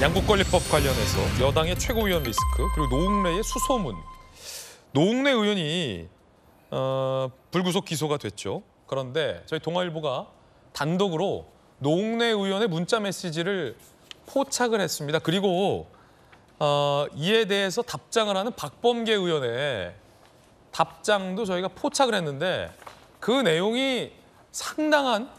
양국권리법 관련해서 여당의 최고위원 리스크 그리고 노웅래의 수소문. 노웅래 의원이 불구속 기소가 됐죠. 그런데 저희 동아일보가 단독으로 노웅래 의원의 문자 메시지를 포착을 했습니다. 그리고 이에 대해서 답장을 하는 박범계 의원의 답장도 저희가 포착을 했는데 그 내용이 상당한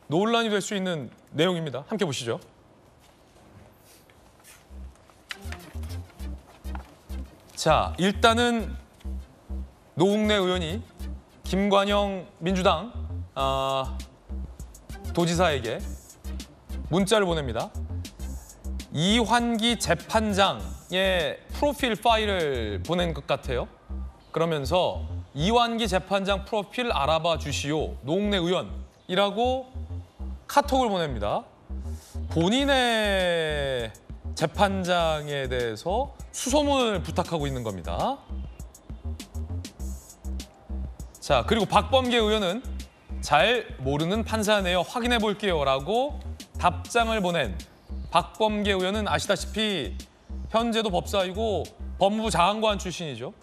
논란이 될 수 있는 내용입니다. 함께 보시죠. 자, 일단은 노웅래 의원이 김관영 민주당 도지사에게 문자를 보냅니다. 이환기 재판장의 프로필 파일을 보낸 것 같아요. 그러면서 이환기 재판장 프로필 알아봐 주시오. 노웅래 의원이라고 카톡을 보냅니다. 본인의 재판장에 대해서 수소문을 부탁하고 있는 겁니다. 자, 그리고 박범계 의원은 잘 모르는 판사네요. 확인해 볼게요라고 답장을 보낸 박범계 의원은 아시다시피 현재도 법사이고 법무부 장관 출신이죠.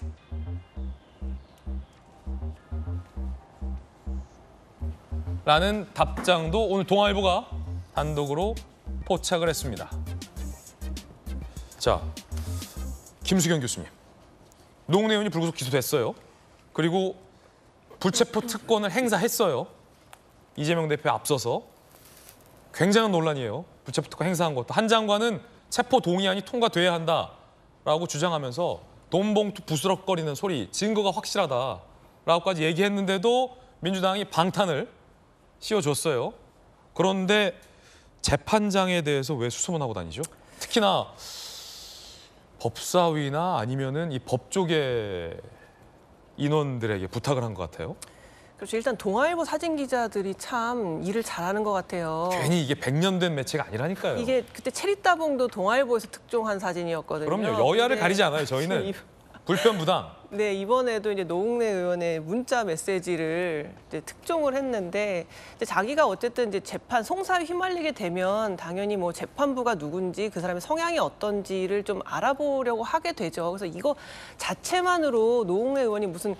라는 답장도 오늘 동아일보가 단독으로 포착을 했습니다. 자, 김수경 교수님. 노웅래 의원이 불구속 기소됐어요. 그리고 불체포 특권을 행사했어요. 이재명 대표에 앞서서. 굉장한 논란이에요. 불체포 특권 행사한 것도. 한 장관은 체포 동의안이 통과돼야 한다라고 주장하면서 돈봉투 부스럭거리는 소리, 증거가 확실하다라고까지 얘기했는데도 민주당이 방탄을 씌워줬어요. 그런데 재판장에 대해서 왜 수소문하고 다니죠? 특히나 법사위나 아니면은 이 법조계 인원들에게 부탁을 한 것 같아요. 그렇죠. 일단 동아일보 사진 기자들이 참 일을 잘하는 것 같아요. 괜히 이게 100년 된 매체가 아니라니까요. 이게 그때 체리따봉도 동아일보에서 특종한 사진이었거든요. 그럼요. 여야를 가리지 않아요. 저희는 불편부당. 네, 이번에도 이제 노웅래 의원의 문자 메시지를 이제 특종을 했는데 이제 자기가 어쨌든 이제 재판 송사에 휘말리게 되면 당연히 뭐 재판부가 누군지 그 사람의 성향이 어떤지를 좀 알아보려고 하게 되죠. 그래서 이거 자체만으로 노웅래 의원이 무슨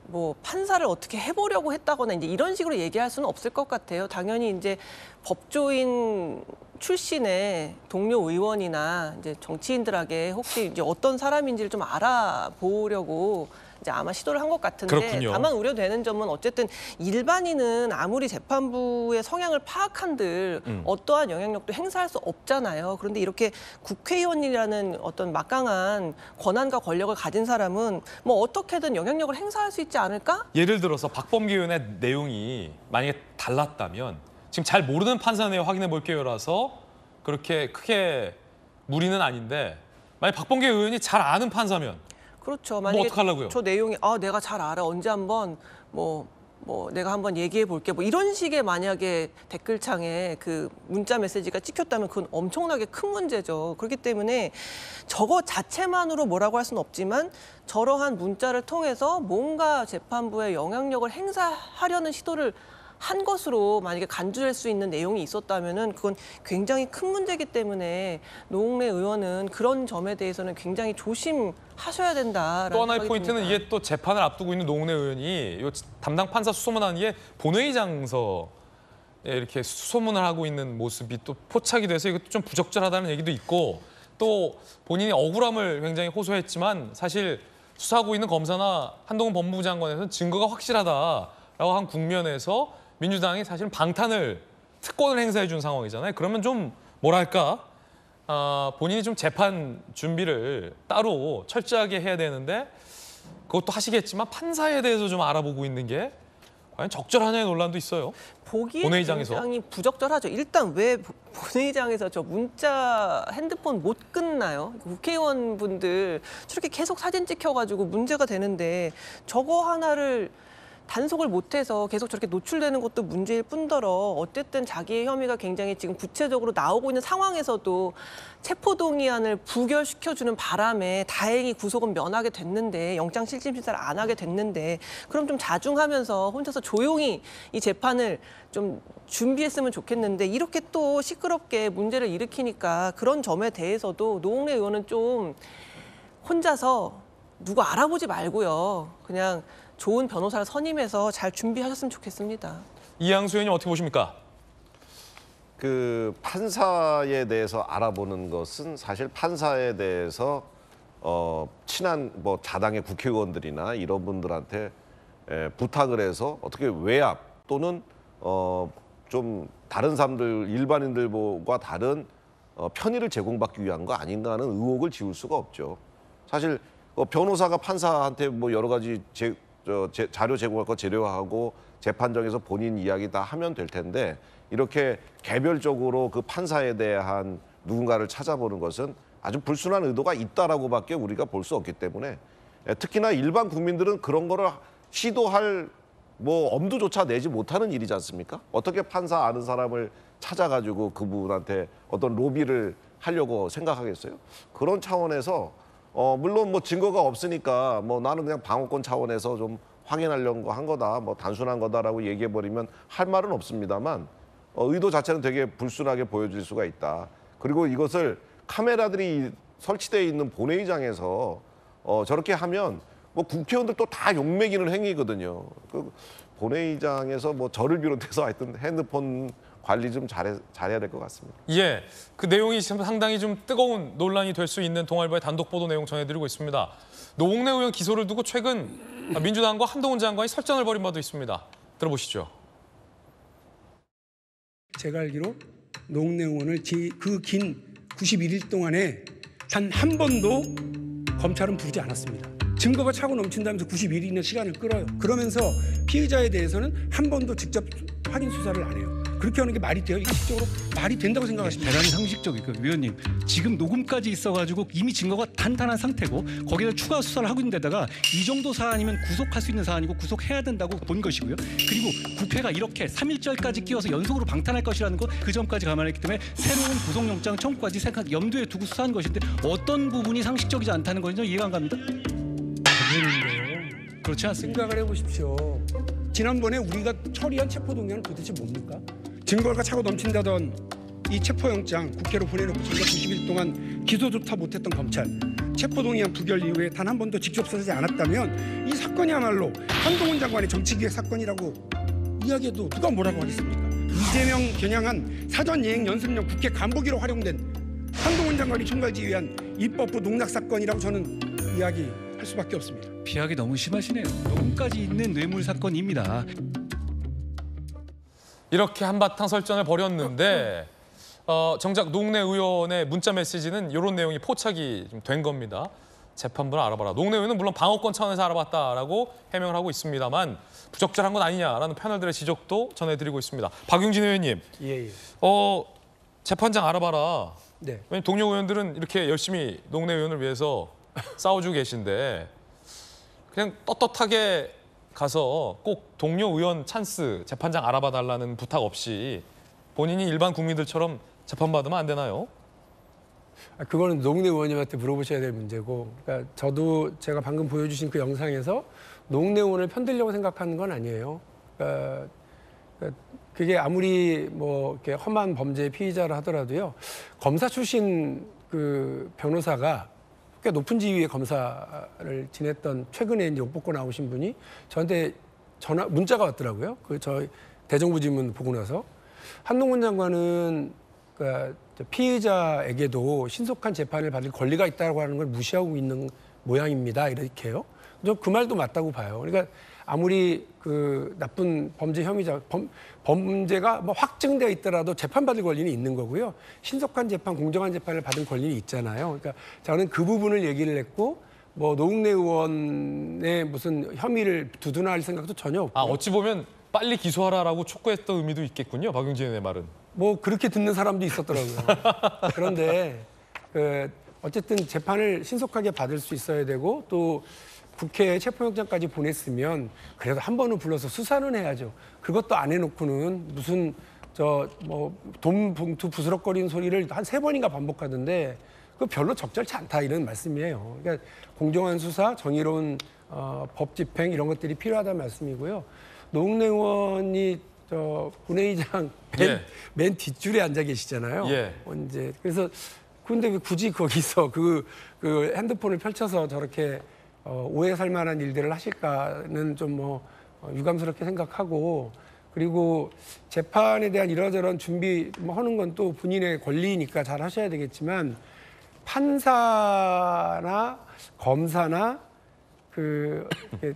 뭐 판사를 어떻게 해보려고 했다거나 이제 이런 식으로 얘기할 수는 없을 것 같아요. 당연히 이제 법조인 출신의 동료 의원이나 이제 정치인들에게 혹시 이제 어떤 사람인지를 좀 알아보려고 이제 아마 시도를 한 것 같은데 그렇군요. 다만 우려되는 점은 어쨌든 일반인은 아무리 재판부의 성향을 파악한들 어떠한 영향력도 행사할 수 없잖아요. 그런데 이렇게 국회의원이라는 어떤 막강한 권한과 권력을 가진 사람은 뭐 어떻게든 영향력을 행사할 수 있지 않을까? 예를 들어서 박범계 의원의 내용이 만약에 달랐다면 지금 잘 모르는 판사네요. 확인해 볼게요라서 그렇게 크게 무리는 아닌데 만약 박범계 의원이 잘 아는 판사면 그렇죠. 뭐 만약에 어떡하려고요? 저 내용이 내가 잘 알아. 언제 한번 뭐 내가 한번 얘기해 볼게. 뭐 이런 식의 만약에 댓글창에 그 문자 메시지가 찍혔다면 그건 엄청나게 큰 문제죠. 그렇기 때문에 저거 자체만으로 뭐라고 할 수는 없지만 저러한 문자를 통해서 뭔가 재판부에 영향력을 행사하려는 시도를 한 것으로 만약에 간주될 수 있는 내용이 있었다면은 그건 굉장히 큰 문제이기 때문에 노웅래 의원은 그런 점에 대해서는 굉장히 조심하셔야 된다라는 또 하나의 생각이 포인트는 듭니다. 이게 또 재판을 앞두고 있는 노웅래 의원이 요 담당 판사 수소문하는 게 본회의장서에 이렇게 수소문을 하고 있는 모습이 또 포착이 돼서 이것도 좀 부적절하다는 얘기도 있고 또 본인이 억울함을 굉장히 호소했지만 사실 수사하고 있는 검사나 한동훈 법무부 장관에서는 증거가 확실하다라고 한 국면에서 민주당이 사실 방탄을 특권을 행사해 준 상황이잖아요. 그러면 좀 뭐랄까 본인이 좀 재판 준비를 따로 철저하게 해야 되는데 그것도 하시겠지만 판사에 대해서 좀 알아보고 있는 게 과연 적절하냐의 논란도 있어요. 보기에 본회의장에서. 굉장히 부적절하죠. 일단 왜 본회의장에서 저 문자 핸드폰 못 끊나요? 국회의원분들 저렇게 계속 사진 찍혀가지고 문제가 되는데 저거 하나를 단속을 못해서 계속 저렇게 노출되는 것도 문제일 뿐더러 어쨌든 자기의 혐의가 굉장히 지금 구체적으로 나오고 있는 상황에서도 체포동의안을 부결시켜주는 바람에 다행히 구속은 면하게 됐는데 영장실질심사를 안 하게 됐는데 그럼 좀 자중하면서 혼자서 조용히 이 재판을 좀 준비했으면 좋겠는데 이렇게 또 시끄럽게 문제를 일으키니까 그런 점에 대해서도 노웅래 의원은 좀 혼자서 누구 알아보지 말고요. 그냥 좋은 변호사를 선임해서 잘 준비하셨으면 좋겠습니다. 이양수 의원님 어떻게 보십니까? 그 판사에 대해서 알아보는 것은 사실 판사에 대해서 친한 뭐 자당의 국회의원들이나 이런 분들한테 부탁을 해서 어떻게 외압 또는 좀 다른 사람들 일반인들과 다른 편의를 제공받기 위한 거 아닌가 하는 의혹을 지울 수가 없죠. 사실 변호사가 판사한테 뭐 여러 가지 자료 제공할 거 재료하고 재판정에서 본인 이야기 다 하면 될 텐데 이렇게 개별적으로 그 판사에 대한 누군가를 찾아보는 것은 아주 불순한 의도가 있다라고밖에 우리가 볼 수 없기 때문에 특히나 일반 국민들은 그런 거를 시도할 뭐 엄두조차 내지 못하는 일이지 않습니까? 어떻게 판사 아는 사람을 찾아가지고 그분한테 어떤 로비를 하려고 생각하겠어요? 그런 차원에서 물론 뭐 증거가 없으니까 뭐 나는 그냥 방어권 차원에서 좀 확인하려고 한 거다, 뭐 단순한 거다라고 얘기해버리면 할 말은 없습니다만 의도 자체는 되게 불순하게 보여질 수가 있다. 그리고 이것을 카메라들이 설치되어 있는 본회의장에서 저렇게 하면 뭐 국회의원들도 다 욕먹이는 행위거든요. 그 본회의장에서 뭐 저를 비롯해서 하여튼 핸드폰 관리 좀 잘해야 될 것 같습니다. 예, 그 내용이 상당히 좀 뜨거운 논란이 될 수 있는 동아일보의 단독 보도 내용 전해드리고 있습니다. 노웅래 의원 기소를 두고 최근 민주당과 한동훈 장관이 설전을 벌인 바도 있습니다. 들어보시죠. 제가 알기로 노웅래 의원을 그 긴 91일 동안에 단 한 번도 검찰은 부르지 않았습니다. 증거가 차고 넘친다면서 91일이나 시간을 끌어요. 그러면서 피의자에 대해서는 한 번도 직접 확인 수사를 안 해요. 그렇게 하는 게 말이 돼요? 이식적으로 말이 된다고 생각하십니까? 대단히 상식적이고 위원님 지금 녹음까지 있어가지고 이미 증거가 탄탄한 상태고 거기다 추가 수사를 하고 있는 데다가 이 정도 사안이면 구속할 수 있는 사안이고 구속해야 된다고 본 것이고요. 그리고 국회가 이렇게 3.1절까지 끼워서 연속으로 방탄할 것이라는 거 그 점까지 감안했기 때문에 새로운 구속영장 청구까지 염두에 두고 수사한 것인데 어떤 부분이 상식적이지 않다는 건지 이해가 안 갑니다. 그렇지 않습니까? 생각을 해보십시오. 지난번에 우리가 처리한 체포동의안은 도대체 뭡니까? 증거가 차고 넘친다던 이 체포영장 국회로 보내놓고 저희가 90일 동안 기소조차 못했던 검찰 체포동의안 부결 이후에 단 한 번도 직접 수사하지 않았다면 이 사건이야말로 한동훈 장관의 정치기획 사건이라고 이야기해도 누가 뭐라고 하겠습니까? 이재명 겨냥한 사전예행 연습용 국회 간부기로 활용된 한동훈 장관이 총괄지휘한 입법부 농락 사건이라고 저는 이야기할 수밖에 없습니다. 비하기 너무 심하시네요. 녹음까지 있는 뇌물 사건입니다. 이렇게 한바탕 설전을 벌였는데 정작 노웅래 의원의 문자 메시지는 이런 내용이 포착이 좀 된 겁니다. 재판부를 알아봐라. 노웅래 의원은 물론 방어권 차원에서 알아봤다라고 해명을 하고 있습니다만 부적절한 건 아니냐라는 패널들의 지적도 전해드리고 있습니다. 박용진 의원님, 예. 재판장 알아봐라. 네. 왜냐면 동료 의원들은 이렇게 열심히 노웅래 의원을 위해서 싸워주고 계신데 그냥 떳떳하게 가서 꼭 동료 의원 찬스 재판장 알아봐달라는 부탁 없이 본인이 일반 국민들처럼 재판받으면 안 되나요? 그거는 노웅래 의원님한테 물어보셔야 될 문제고, 그러니까 저도 제가 방금 보여주신 그 영상에서 노웅래 의원을 편들려고 생각하는 건 아니에요. 그러니까 그게 아무리 뭐 이렇게 험한 범죄의 피의자라 하더라도요, 검사 출신 그 변호사가 꽤 높은 지위의 검사를 지냈던 최근에 이제 욕 먹고 나오신 분이 저한테 문자가 왔더라고요. 그 저희 대정부 질문 보고 나서 한동훈 장관은 그러니까 피의자에게도 신속한 재판을 받을 권리가 있다고 하는 걸 무시하고 있는 모양입니다. 이렇게요. 저 그 말도 맞다고 봐요. 그러니까 아무리 그 나쁜 범죄 혐의자 범죄가 뭐 확증되어 있더라도 재판받을 권리는 있는 거고요. 신속한 재판, 공정한 재판을 받을 권리는 있잖아요. 그러니까 저는 그 부분을 얘기를 했고 뭐 노웅래 의원의 무슨 혐의를 두둔할 생각도 전혀 없고. 어찌 보면 빨리 기소하라라고 촉구했던 의미도 있겠군요. 박용진 의원의 말은. 뭐 그렇게 듣는 사람도 있었더라고요. 그런데 어쨌든 재판을 신속하게 받을 수 있어야 되고 또 국회에 체포영장까지 보냈으면 그래도 한 번은 불러서 수사는 해야죠. 그것도 안 해놓고는 무슨 돈 봉투 부스럭거리는 소리를 한 3번인가 반복하던데 그 별로 적절치 않다 이런 말씀이에요. 그러니까 공정한 수사, 정의로운 법 집행 이런 것들이 필요하다는 말씀이고요. 노웅래 의원이 본회의장 맨 뒷줄에 앉아 계시잖아요. 예. 이제 그래서 근데 왜 굳이 거기서 그 핸드폰을 펼쳐서 저렇게 오해 살 만한 일들을 하실까는 좀 유감스럽게 생각하고 그리고 재판에 대한 이러저런 준비 하는 건 또 본인의 권리니까 잘 하셔야 되겠지만 판사나 검사나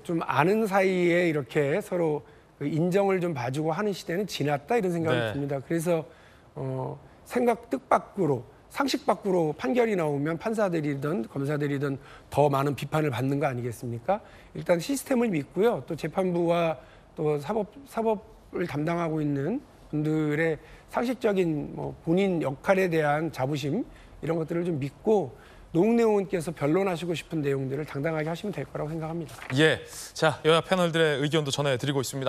좀 아는 사이에 이렇게 서로 인정을 좀 봐주고 하는 시대는 지났다 이런 생각이 네. 듭니다. 그래서 생각 뜻밖으로 상식 밖으로 판결이 나오면 판사들이든 검사들이든 더 많은 비판을 받는 거 아니겠습니까? 일단 시스템을 믿고요. 또 재판부와 또 사법을 담당하고 있는 분들의 상식적인 본인 역할에 대한 자부심 이런 것들을 좀 믿고 노웅래 의원께서 변론하시고 싶은 내용들을 당당하게 하시면 될 거라고 생각합니다. 예. 자, 여야 패널들의 의견도 전해드리고 있습니다.